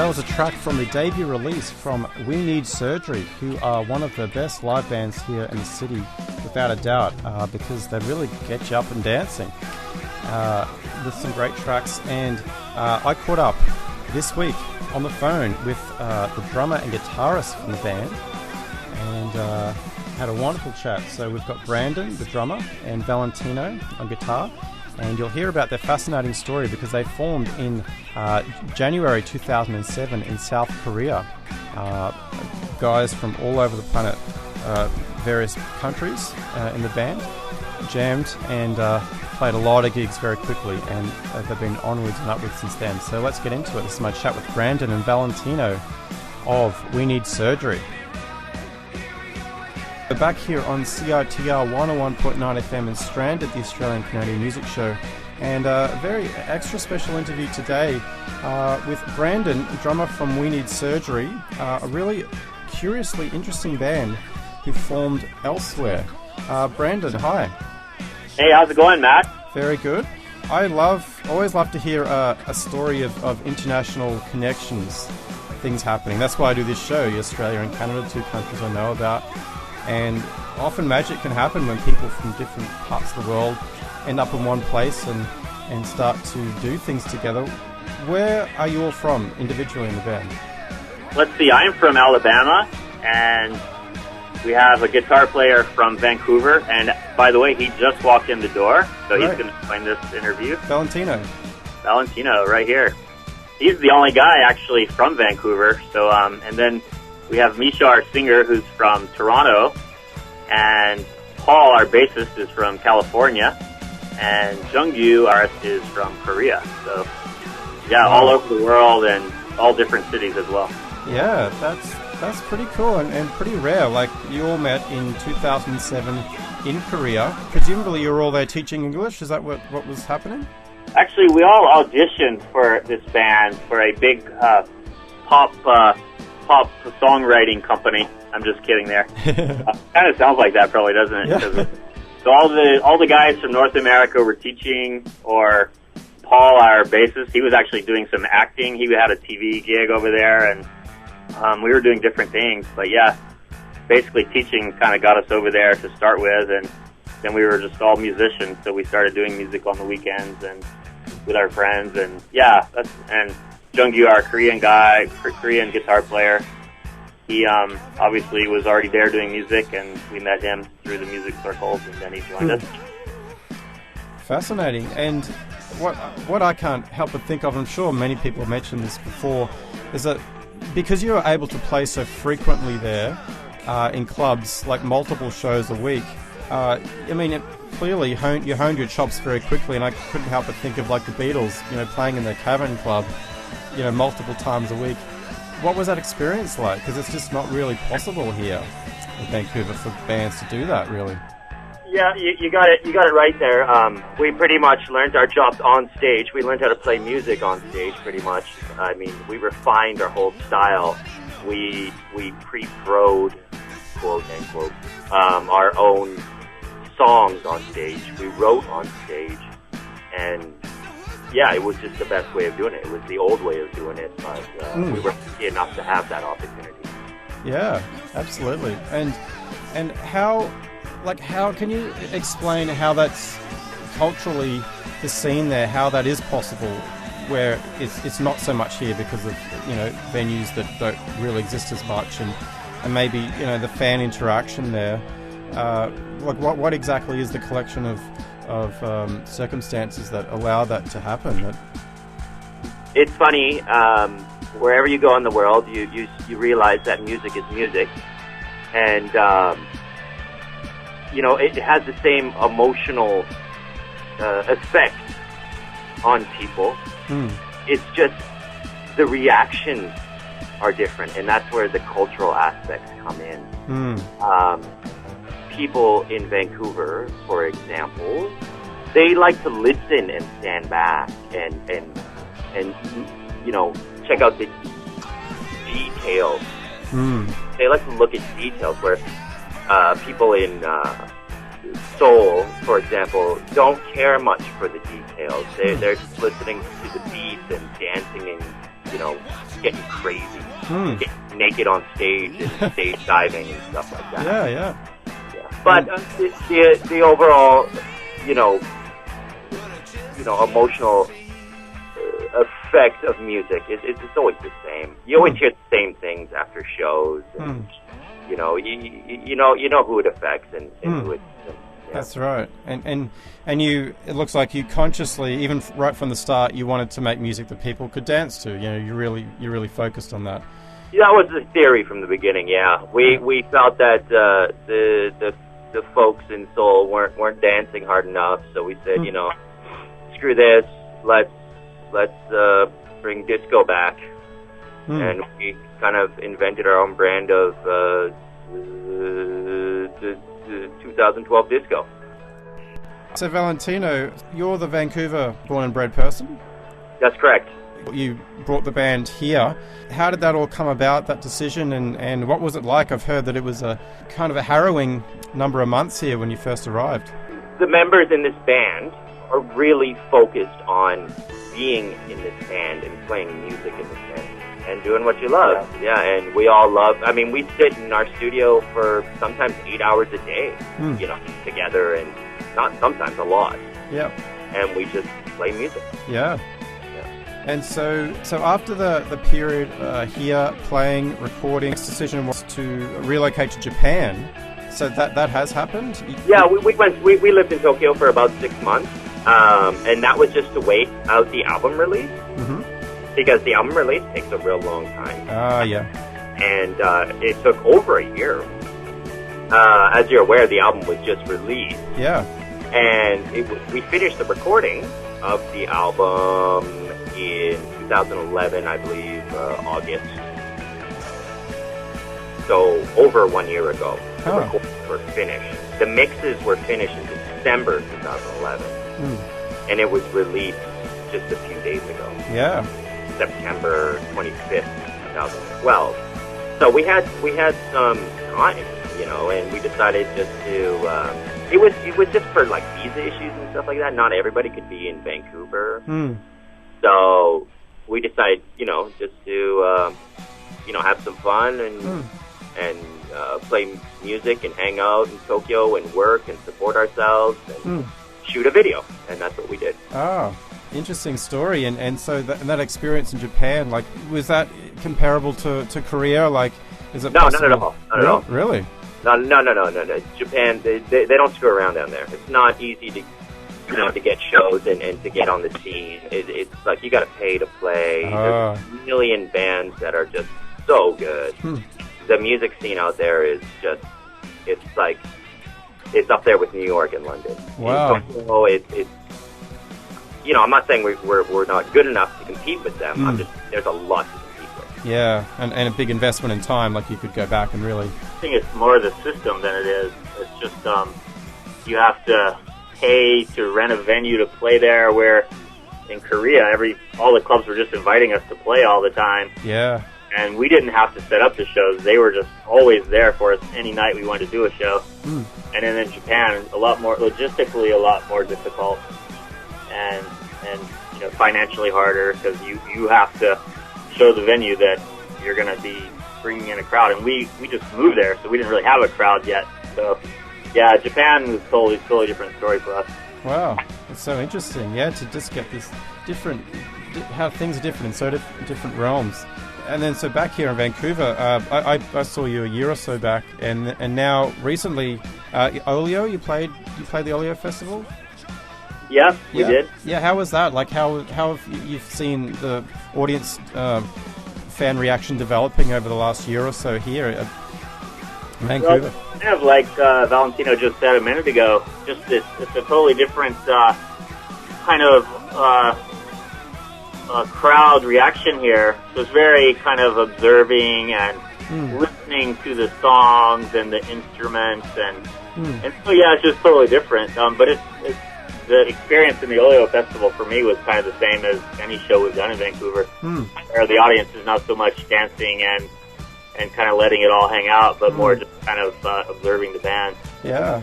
that was a track from the debut release from We Need Surgery, who are one of the best live bands here in the city, without a doubt, because they really get you up and dancing with some great tracks. And I caught up this week on the phone with the drummer and guitarist from the band, and had a wonderful chat. So we've got Brandon, the drummer, and Valentino on guitar. And you'll hear about their fascinating story because they formed in January 2007 in South Korea. Guys from all over the planet, various countries in the band, jammed and played a lot of gigs very quickly, and they've been onwards and upwards since then. So let's get into it. This is my chat with Brandon and Valentino of We Need Surgery. We're back here on CiTR 101.9 FM in Strand at the Australian Canadian Music Show, and a very extra special interview today with Brandon, drummer from We Need Surgery, a really curiously interesting band who formed elsewhere. Brandon, hi. Hey, how's it going, Matt? Very good. I always love to hear a story of international connections, things happening. That's why I do this show, Australia and Canada, two countries I know about. And often magic can happen when people from different parts of the world end up in one place and start to do things together. Where are you all from individually in the band? Let's see, I'm from Alabama, and we have a guitar player from Vancouver, and by the way, he just walked in the door, so He's going to join this interview. Valentino, right here. He's the only guy actually from Vancouver, so and then we have Misha, our singer, who's from Toronto, and Paul, our bassist, is from California, and Jungyu, is from Korea. So, yeah, all over the world and all different cities as well. Yeah, that's pretty cool and pretty rare. Like, you all met in 2007 in Korea. Presumably you were all there teaching English. Is that what was happening? Actually, we all auditioned for this band for a big pop songwriting company. I'm just kidding there. Kind of sounds like that, probably, doesn't it? Yeah. So all the guys from North America were teaching, or Paul, our bassist, he was actually doing some acting. He had a TV gig over there, and we were doing different things. But yeah, basically teaching kind of got us over there to start with, and then we were just all musicians, so we started doing music on the weekends and with our friends, and yeah, and Jungyu, our Korean guitar player, he obviously was already there doing music, and we met him through the music circles, and then he joined us. Fascinating. And what I can't help but think of, I'm sure many people have mentioned this before, is that because you are able to play so frequently there in clubs, like multiple shows a week, clearly you honed your chops very quickly, and I couldn't help but think of like the Beatles, playing in the Cavern Club, multiple times a week. What was that experience like? Because it's just not really possible here in Vancouver for bands to do that, really. Yeah, you got it right there. We pretty much learned our jobs on stage. We learned how to play music on stage, pretty much. I mean, we refined our whole style. We pre-pro'd, quote unquote, our own songs on stage. We wrote on stage, and yeah, it was just the best way of doing it. It was the old way of doing it, but we were lucky enough to have that opportunity. Yeah, absolutely. And how can you explain how that's culturally the scene there, how that is possible, where it's not so much here because of venues that don't really exist as much, and maybe the fan interaction there. What exactly is the collection of circumstances that allow that to happen? It's funny. Wherever you go in the world, you realize that music is music, and it has the same emotional effect on people. It's just the reactions are different, and that's where the cultural aspects come in. People in Vancouver, for example, they like to listen and stand back and check out the details. They like to look at details, where people in Seoul, for example, don't care much for the details. They're just listening to the beats and dancing you know, getting crazy, getting naked on stage and stage diving and stuff like that. Yeah. But the overall, you know, emotional effect of music it's always the same. You always hear the same things after shows, and you know who it affects and who it. Yeah. That's right, and you. It looks like you consciously, even right from the start, you wanted to make music that people could dance to. You know, you really focused on that. Yeah, that was the theory from the beginning. Yeah, we felt that the folks in Seoul weren't dancing hard enough, so we said, you know, screw this. Let's bring disco back, and we kind of invented our own brand of the 2012 disco. So Valentino, you're the Vancouver born and bred person? That's correct. You brought the band here. How did that all come about, that decision, and what was it like? I've heard that it was a kind of a harrowing number of months here when you first arrived. The members in this band are really focused on being in this band and playing music in this band and doing what you love. Yeah, and we all love, I mean, we sit in our studio for sometimes 8 hours a day, you know, together, and not sometimes, a lot. Yep. And we just play music. Yeah. And so after the period here, playing, recording, this decision was to relocate to Japan. So that has happened? Yeah, we lived in Tokyo for about 6 months, and that was just to wait out the album release, because the album release takes a real long time. Yeah. And it took over a year. As you're aware, the album was just released. Yeah. And we finished the recording of the album in 2011, I believe, August. So over 1 year ago, the recordings were finished. The mixes were finished in December 2011, and it was released just a few days ago. Yeah, September 25th, 2012. So we had some time, you know, and we decided just to. It was just for like visa issues and stuff like that. Not everybody could be in Vancouver. So we decided, you know, just to, you know, have some fun and play music and hang out in Tokyo and work and support ourselves and shoot a video. And that's what we did. Oh, interesting story. And so that experience in Japan, like, was that comparable to Korea? Like, is it possible? Not at all. Not at all. Really? No. Japan, they don't screw around down there. It's not easy to, you know, to get shows and to get on the scene. It's like you got to pay to play. There's a million bands that are just so good. The music scene out there is just, it's like, it's up there with New York and London. Wow. So it's you know, I'm not saying we're not good enough to compete with them. I'm just, there's a lot to compete with. Yeah, and a big investment in time. Like, you could go back and really. I think it's more the system than it is. It's just you have to pay to rent a venue to play there, where in Korea all the clubs were just inviting us to play all the time. Yeah. And we didn't have to set up the shows. They were just always there for us any night we wanted to do a show. And then in Japan, logistically a lot more difficult, and you know, financially harder, because you have to show the venue that you're going to be bringing in a crowd. And we just moved there, so we didn't really have a crowd yet. So yeah, Japan was totally different story for us. Wow, that's so interesting. Yeah, to just get this different, how things are different in so different realms. And then so back here in Vancouver, I saw you a year or so back, and now recently, Olio, you played the Olio Festival. Yeah, we did. Yeah, how was that? Like, how have you seen the audience fan reaction developing over the last year or so here at Vancouver? Well, kind of like Valentino just said a minute ago, just it's a totally different kind of crowd reaction here. So it's very kind of observing and listening to the songs and the instruments, and so yeah, it's just totally different. But it's the experience in the Olio Festival for me was kind of the same as any show we've done in Vancouver, where the audience is not so much dancing and kind of letting it all hang out, but more just kind of observing the band. Yeah.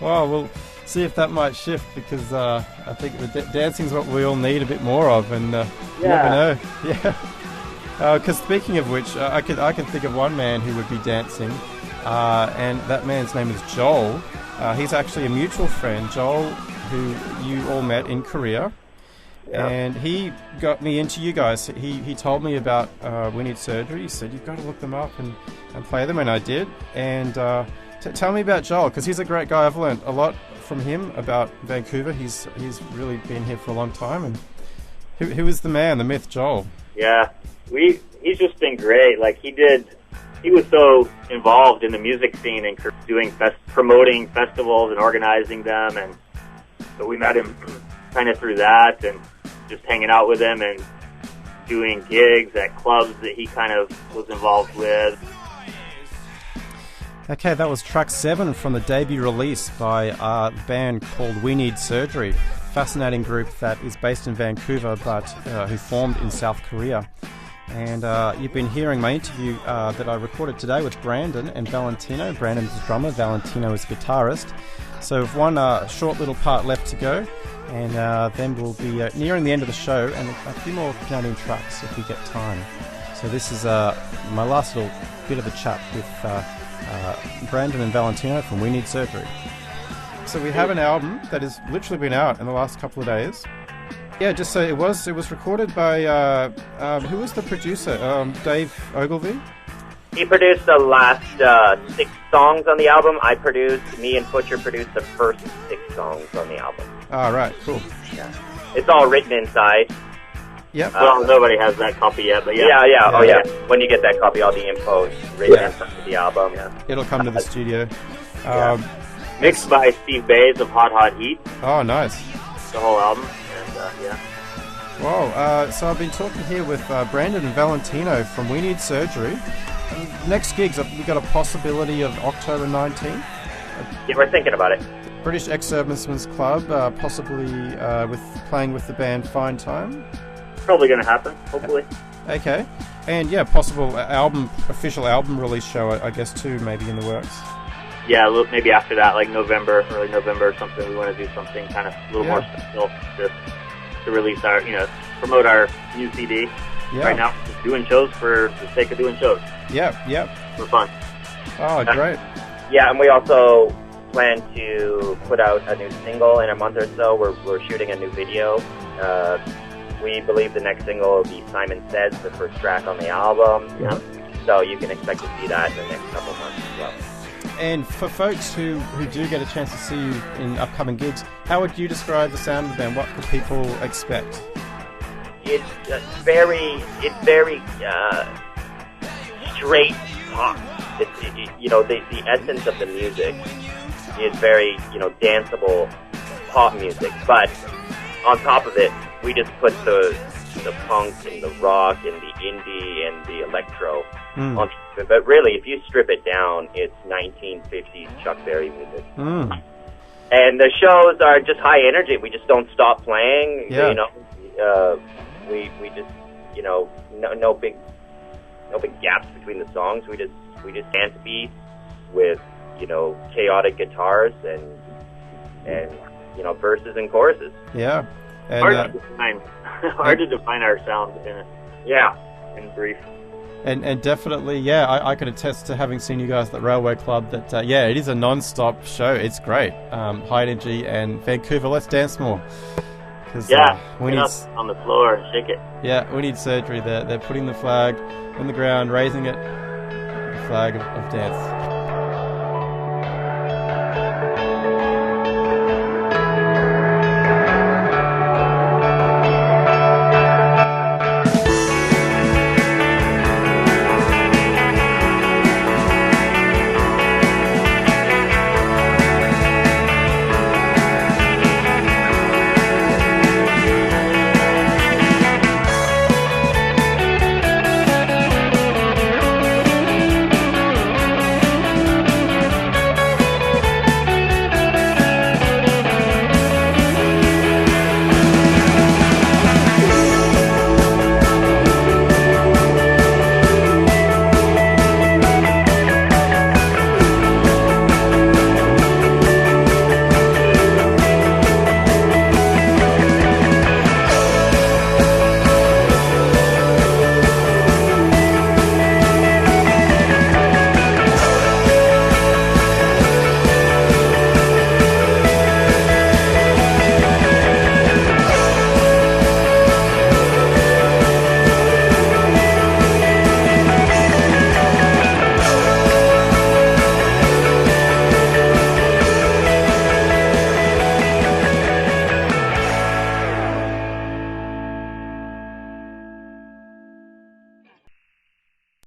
Well, we'll see if that might shift, because I think dancing is what we all need a bit more of, and you never know. Yeah. Because speaking of which, I can think of one man who would be dancing, and that man's name is Joel. He's actually a mutual friend, Joel, who you all met in Korea. Yeah. And he got me into you guys. He told me about We Need Surgery. He said, you've got to look them up and play them, and I did. And tell me about Joel, because he's a great guy. I've learned a lot from him about Vancouver. He's really been here for a long time. And who is the man, the myth, Joel? Yeah, he's just been great. Like, he was so involved in the music scene and promoting festivals and organizing them, and so we met him kind of through that, and just hanging out with him and doing gigs at clubs that he kind of was involved with. Okay, that was track 7 from the debut release by a band called We Need Surgery. Fascinating group that is based in Vancouver, but who formed in South Korea. And you've been hearing my interview that I recorded today with Brandon and Valentino. Brandon's the drummer, Valentino is guitarist. So we've one short little part left to go, and then we'll be nearing the end of the show, and a few more Canadian tracks if we get time. So this is my last little bit of a chat with Brandon and Valentino from We Need Surgery. So we have an album that has literally been out in the last couple of days. Yeah, just so it was recorded by who was the producer? Dave Ogilvy. He produced the last 6 songs on the album. Me and Butcher produced the first 6 songs on the album. Ah, right, cool. Yeah, it's all written inside. Yep. Well, nobody has that copy yet, but yeah. Oh yeah. When you get that copy, all the info is written inside the album. Yeah. It'll come to the studio. Mixed by Steve Bays of Hot Hot Heat. Oh, nice. The whole album. Wow, so I've been talking here with Brandon and Valentino from We Need Surgery. Next gigs, we've got a possibility of October 19th. Yeah, we're thinking about it. British Ex-Servicemen's Club, possibly playing with the band Fine Time. Probably going to happen, hopefully. Okay, and possible official album release show, I guess, too, maybe in the works. Yeah, maybe after that, like early November or something. We want to do something kind of a little more special to release our, promote our new CD. Yeah. Right now, just doing shows for the sake of doing shows. Yep. For fun. Oh, great. Yeah, and we also plan to put out a new single in a month or so. We're shooting a new video. We believe the next single will be Simon Says, the first track on the album. Yeah. So you can expect to see that in the next couple months as well. And for folks who do get a chance to see you in upcoming gigs, how would you describe the sound of the band? What could people expect? It's very straight pop. The essence of the music is very danceable pop music, but on top of it, we just put the punk and the rock and the indie and the electro on top of it. But really, if you strip it down, it's 1950s Chuck Berry music. And the shows are just high energy. We just don't stop playing. Yeah. We just no big gaps between the songs. We just dance beats with chaotic guitars and verses and choruses. Yeah. And, hard to define our sound in brief. And definitely, I can attest to having seen you guys at the Railway Club that, it is a non-stop show. It's great. High energy, and Vancouver, let's dance more. We need on the floor and shake it. Yeah, We Need Surgery. They're putting the flag in the ground, raising it, the flag of dance.